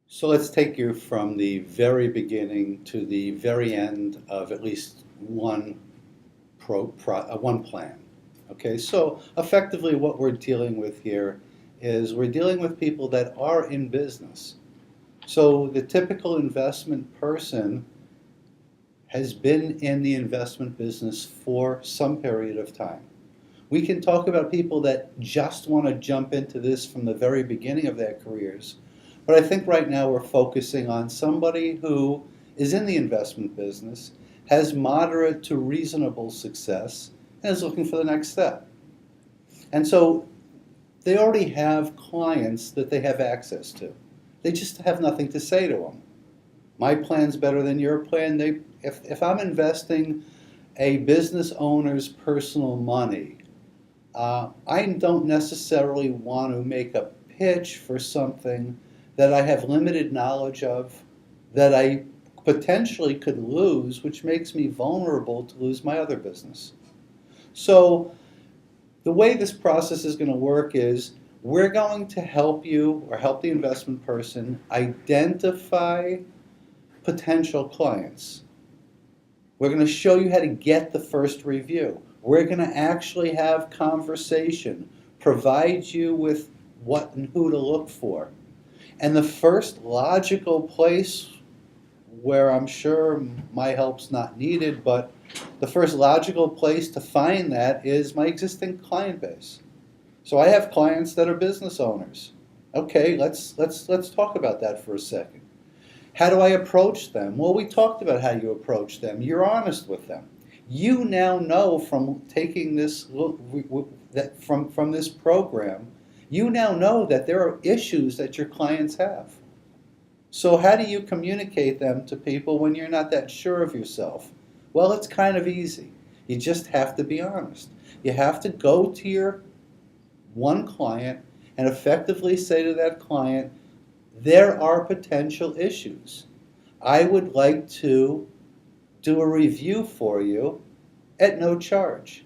So let's take you from the very beginning to the very end of at least one plan. Okay, so effectively what we're dealing with here is we're dealing with people that are in business. So the typical investment person has been in the investment business for some period of time. We can talk about people that just want to jump into this from the very beginning of their careers. But I think right now we're focusing on somebody who is in the investment business, has moderate to reasonable success, and is looking for the next step. And so they already have clients that they have access to. They just have nothing to say to them. My plan's better than your plan. If I'm investing a business owner's personal money, I don't necessarily want to make a pitch for something that I have limited knowledge of, that I potentially could lose, which makes me vulnerable to lose my other business. So the way this process is going to work is we're going to help you or help the investment person identify potential clients. We're going to show you how to get the first review. We're going to actually have conversation, provide you with what and who to look for. And the first logical place where I'm sure my help's not needed, but the first logical place to find that is my existing client base. So I have clients that are business owners. Okay, let's talk about that for a second. How do I approach them? Well, we talked about how you approach them. You're honest with them. You now know from taking this from this program, you now know that there are issues that your clients have. So how do you communicate them to people when you're not that sure of yourself? Well, it's kind of easy. You just have to be honest. You have to go to your one client and effectively say to that client, there are potential issues. I would like to do a review for you at no charge.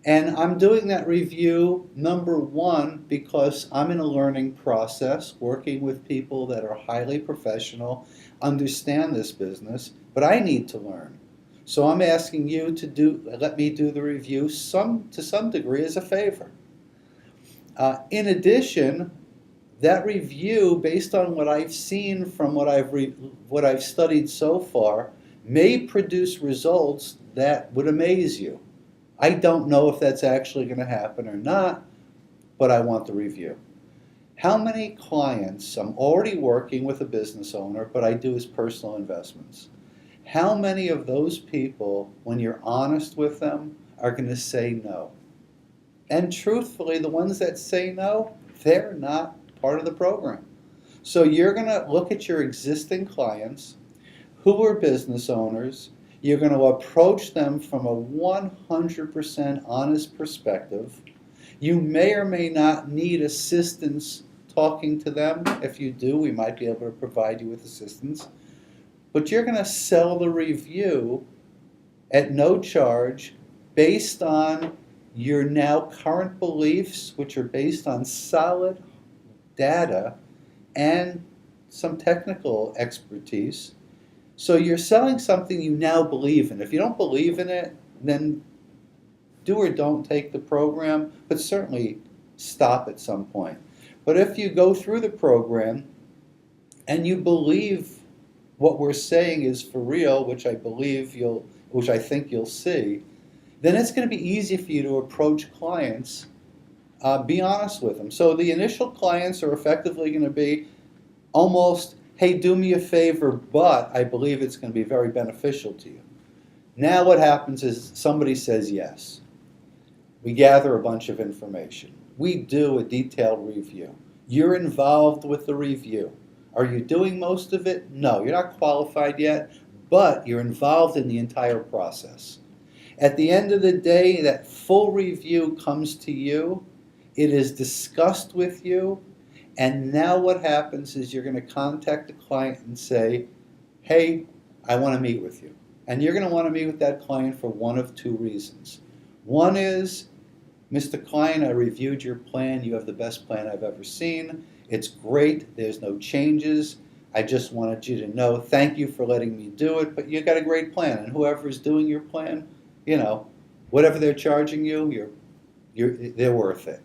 And I'm doing that review, number one, because I'm in a learning process, working with people that are highly professional, understand this business, but I need to learn. So I'm asking you to let me do the review to some degree as a favor. In addition, that review, based on what I've seen from what I've studied so far, may produce results that would amaze you. I don't know if that's actually going to happen or not, but I want the review. How many clients, I'm already working with a business owner, but I do his personal investments. How many of those people, when you're honest with them, are going to say no? And truthfully, the ones that say no, they're not part of the program. So you're going to look at your existing clients who are business owners. You're going to approach them from a 100% honest perspective. You may or may not need assistance talking to them. If you do, we might be able to provide you with assistance. But you're going to sell the review at no charge based on your now current beliefs, which are based on solid data and some technical expertise. So you're selling something you now believe in. If you don't believe in it, then do or don't take the program, but certainly stop at some point. But if you go through the program and you believe what we're saying is for real, which I think you'll see, then it's going to be easy for you to approach clients. Be honest with them. So the initial clients are effectively going to be almost, hey, do me a favor, but I believe it's going to be very beneficial to you. Now what happens is somebody says yes. We gather a bunch of information. We do a detailed review. You're involved with the review. Are you doing most of it? No, you're not qualified yet, but you're involved in the entire process. At the end of the day, that full review comes to you. It is discussed with you. And now what happens is you're going to contact the client and say, hey, I want to meet with you. And you're going to want to meet with that client for one of two reasons. One is, Mr. Client, I reviewed your plan. You have the best plan I've ever seen. It's great. There's no changes. I just wanted you to know, thank you for letting me do it, but you got a great plan, and whoever's doing your plan, you know, whatever they're charging you, they're worth it.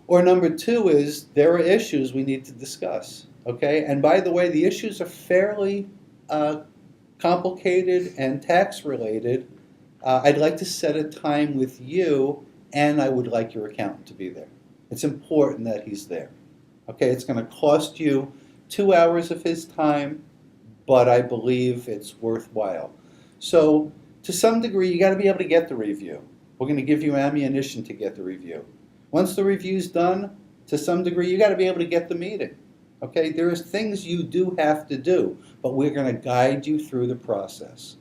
Or number two is there are issues we need to discuss, okay? And by the way, the issues are fairly complicated and tax related. I'd like to set a time with you, and I would like your accountant to be there. It's important that he's there. Okay, it's going to cost you 2 hours of his time, but I believe it's worthwhile. So to some degree, you got to be able to get the review. We're going to give you ammunition to get the review. Once the review's done, to some degree, you got to be able to get the meeting. Okay, there are things you do have to do, but we're going to guide you through the process.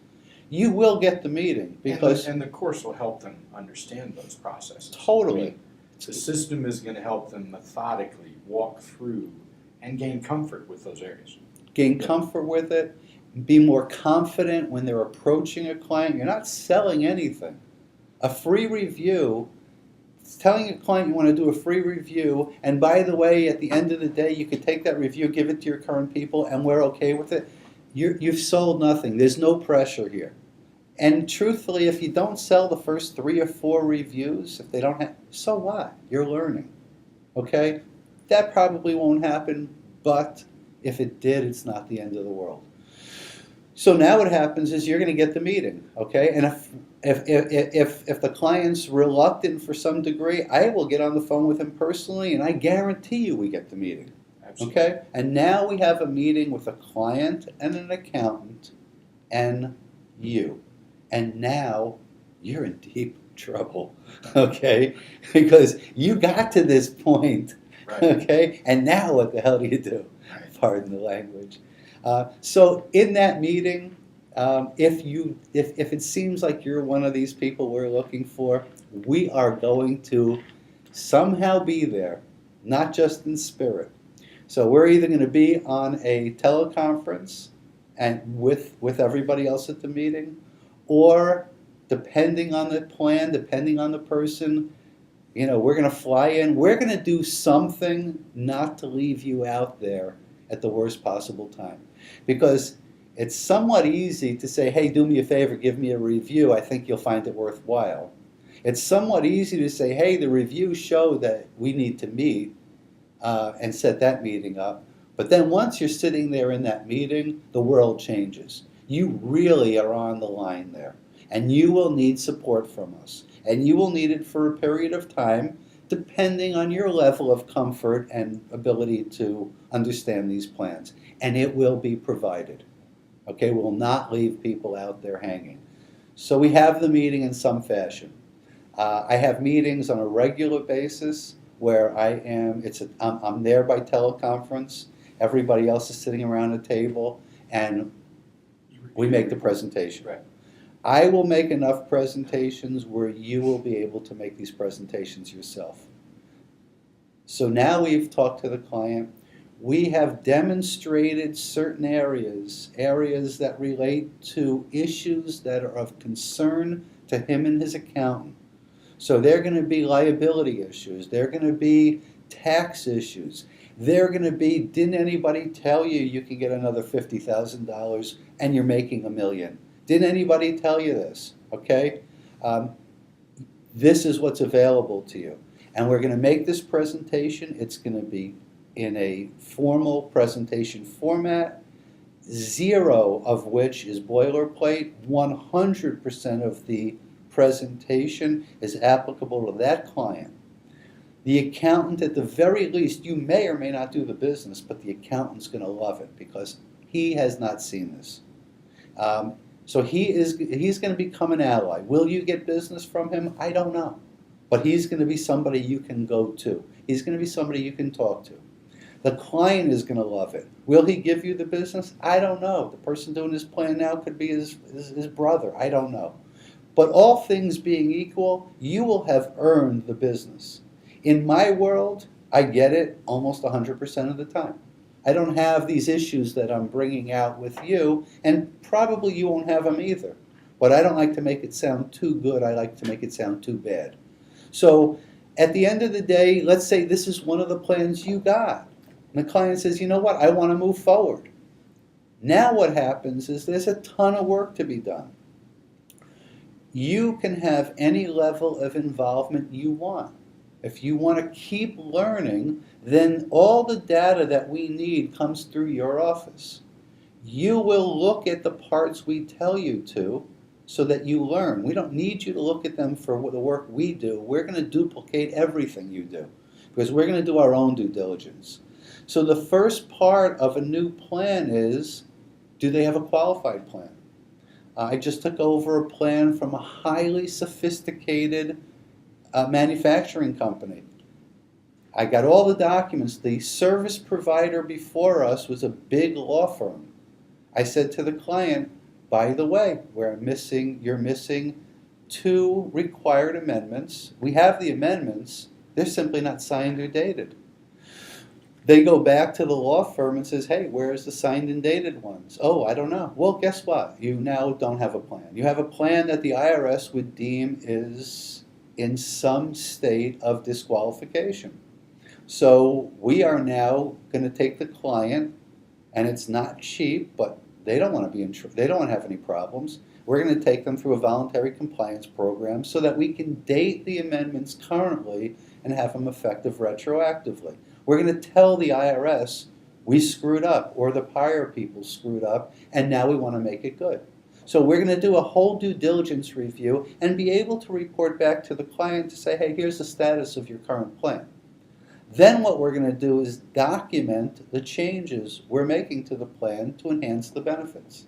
You will get the meeting because and the course will help them understand those processes. Totally. I mean, the system is going to help them methodically walk through and gain comfort with those areas. Gain comfort with it, be more confident when they're approaching a client. You're not selling anything. A free review, telling a client you want to do a free review, and by the way, at the end of the day, you could take that review, give it to your current people, and we're okay with it. You've sold nothing. There's no pressure here. And truthfully, if you don't sell the first 3 or 4 reviews, if they don't have, so what? You're learning, okay? That probably won't happen, but if it did, it's not the end of the world. So now what happens is you're going to get the meeting, okay? And if the client's reluctant for some degree, I will get on the phone with him personally, and I guarantee you we get the meeting. Absolutely. Okay? And now we have a meeting with a client and an accountant and you. And now you're in deep trouble, okay? Because you got to this point, Right. okay? And now what the hell do you do? Right. Pardon the language. So in that meeting, if it seems like you're one of these people we're looking for, we are going to somehow be there, not just in spirit. So we're either going to be on a teleconference and with everybody else at the meeting, or depending on the plan, depending on the person, you know, we're going to fly in. We're going to do something not to leave you out there at the worst possible time. Because it's somewhat easy to say, hey, do me a favor, give me a review. I think you'll find it worthwhile. It's somewhat easy to say, hey, the reviews show that we need to meet and set that meeting up. But then once you're sitting there in that meeting, the world changes. You really are on the line there. And you will need support from us. And you will need it for a period of time, depending on your level of comfort and ability to understand these plans. And it will be provided. Okay, we'll not leave people out there hanging. So we have the meeting in some fashion. I have meetings on a regular basis where I'm there by teleconference. Everybody else is sitting around a table, and we make the presentation. Right. I will make enough presentations where you will be able to make these presentations yourself. So now we've talked to the client. We have demonstrated certain areas that relate to issues that are of concern to him and his accountant. So they're going to be liability issues. They're going to be tax issues. They're going to be, didn't anybody tell you you can get another $50,000 and you're making $1 million? Didn't anybody tell you this? Okay? This is what's available to you. And we're going to make this presentation. It's going to be in a formal presentation format, 0 of which is boilerplate. 100% of the presentation is applicable to that client. The accountant, at the very least, you may or may not do the business, but the accountant's going to love it because he has not seen this. So he's going to become an ally. Will you get business from him? I don't know. But he's going to be somebody you can go to. He's going to be somebody you can talk to. The client is going to love it. Will he give you the business? I don't know. The person doing his plan now could be his brother. I don't know. But all things being equal, you will have earned the business. In my world, I get it almost 100% of the time. I don't have these issues that I'm bringing out with you, and probably you won't have them either. But I don't like to make it sound too good. I like to make it sound too bad. So at the end of the day, let's say this is one of the plans you got. And the client says, you know what, I want to move forward. Now what happens is there's a ton of work to be done. You can have any level of involvement you want. If you want to keep learning, then all the data that we need comes through your office. You will look at the parts we tell you to so that you learn. We don't need you to look at them for the work we do. We're going to duplicate everything you do because we're going to do our own due diligence. So the first part of a new plan is, do they have a qualified plan? I just took over a plan from a highly sophisticated manufacturing company. I got all the documents. The service provider before us was a big law firm. I said to the client, by the way, you're missing 2 required amendments. We have the amendments, they're simply not signed or dated. They go back to the law firm and says, hey, where's the signed and dated ones? Oh, I don't know. Well, guess what? You now don't have a plan. You have a plan that the IRS would deem is in some state of disqualification. So we are now going to take the client, and it's not cheap, but they don't want to be they don't want to have any problems. We're going to take them through a voluntary compliance program so that we can date the amendments currently and have them effective retroactively. We're going to tell the IRS we screwed up, or the prior people screwed up, and now we want to make it good. So we're going to do a whole due diligence review and be able to report back to the client to say, hey, here's the status of your current plan. Then what we're going to do is document the changes we're making to the plan to enhance the benefits.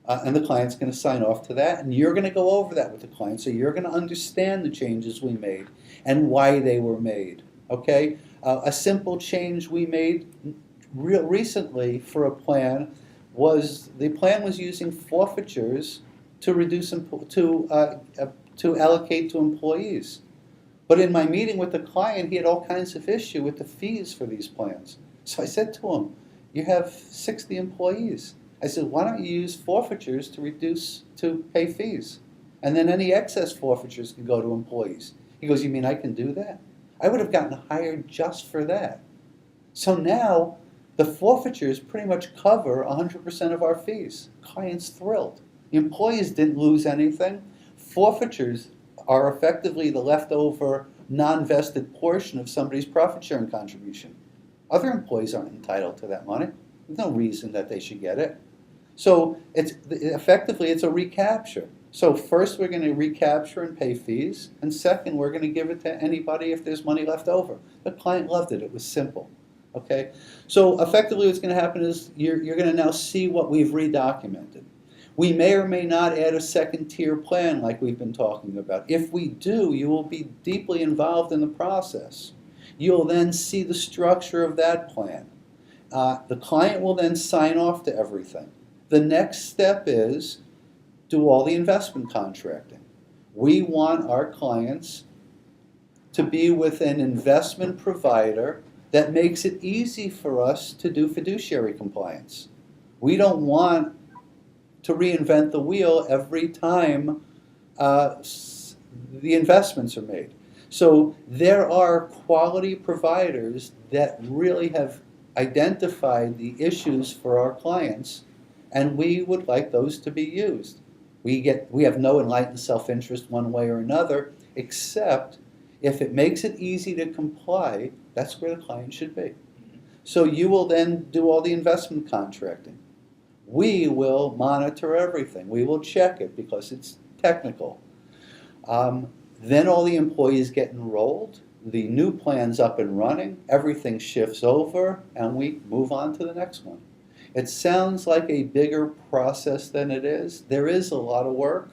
And the client's going to sign off to that, and you're going to go over that with the client, so you're going to understand the changes we made and why they were made. Okay? A simple change we made recently for a plan was the plan was using forfeitures to reduce to allocate to employees. But in my meeting with the client, he had all kinds of issue with the fees for these plans. So I said to him, you have 60 employees. I said, why don't you use forfeitures to pay fees? And then any excess forfeitures can go to employees. He goes, you mean I can do that? I would have gotten hired just for that. So now the forfeitures pretty much cover 100% of our fees. Client's thrilled. The employees didn't lose anything. Forfeitures are effectively the leftover non-vested portion of somebody's profit sharing contribution. Other employees aren't entitled to that money. There's no reason that they should get it. So effectively it's a recapture. So first we're going to recapture and pay fees, and second we're going to give it to anybody if there's money left over. The client loved it. It was simple. Okay? So effectively what's going to happen is you're going to now see what we've redocumented. We may or may not add a second tier plan like we've been talking about. If we do, you will be deeply involved in the process. You'll then see the structure of that plan. The client will then sign off to everything. The next step is do all the investment contracting. We want our clients to be with an investment provider that makes it easy for us to do fiduciary compliance. We don't want to reinvent the wheel every time the investments are made. So there are quality providers that really have identified the issues for our clients, and we would like those to be used. We have no enlightened self-interest one way or another, except if it makes it easy to comply, that's where the client should be. So you will then do all the investment contracting. We will monitor everything. We will check it because it's technical. Then all the employees get enrolled, the new plan's up and running, everything shifts over, and we move on to the next one. It sounds like a bigger process than it is. There is a lot of work.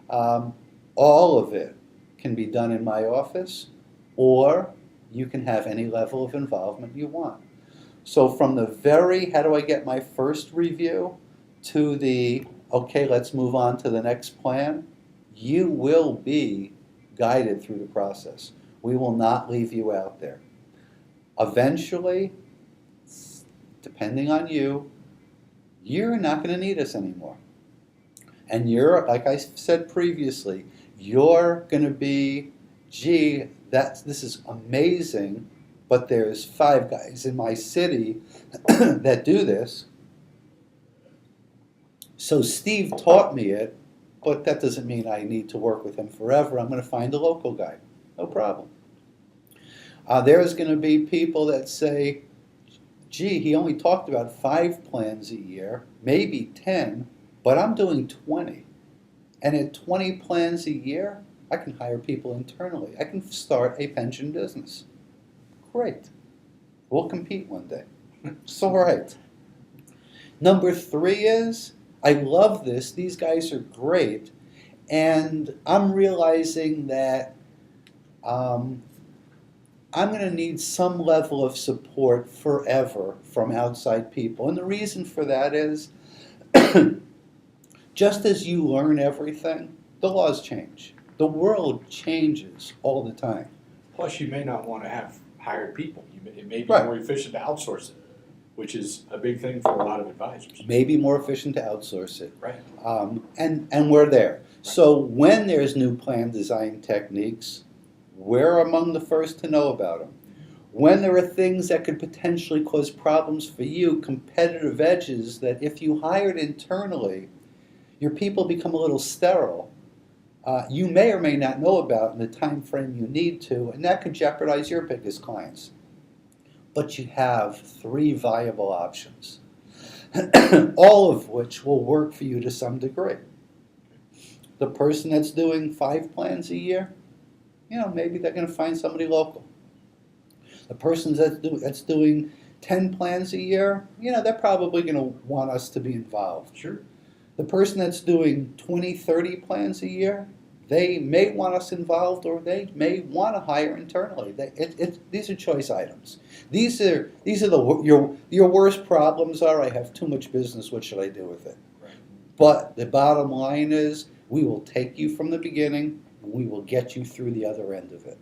All of it can be done in my office, or you can have any level of involvement you want. So from the very, how do I get my first review, to the, okay, let's move on to the next plan, you will be guided through the process. We will not leave you out there. Eventually, depending on you, you're not going to need us anymore. And you're, like I said previously, you're going to be, gee, this is amazing, but there's 5 guys in my city that do this. So Steve taught me it, but that doesn't mean I need to work with him forever. I'm going to find a local guy. No problem. There's going to be people that say, gee, he only talked about 5 plans a year, maybe 10, but I'm doing 20. And at 20 plans a year, I can hire people internally. I can start a pension business. Great. We'll compete one day. It's all right. Number 3 is, I love this. These guys are great. And I'm realizing that I'm going to need some level of support forever from outside people. And the reason for that is, just as you learn everything, the laws change. The world changes all the time. Plus, you may not want to have hired people. It may be Right. more efficient to outsource it, which is a big thing for a lot of advisors. Maybe more efficient to outsource it. Right. And we're there. So when there's new plan design techniques, we're among the first to know about them. When there are things that could potentially cause problems for you, competitive edges that if you hired internally, your people become a little sterile, you may or may not know about in the time frame you need to, and that could jeopardize your biggest clients. But you have 3 viable options, all of which will work for you to some degree. The person that's doing 5 plans a year, maybe they're going to find somebody local. The person that's doing 10 plans a year, they're probably going to want us to be involved. Sure. The person that's doing 20, 30 plans a year, they may want us involved, or they may want to hire internally. These are choice items. These are your worst problems are, I have too much business, what should I do with it? Right. But the bottom line is, we will take you from the beginning, and we will get you through the other end of it.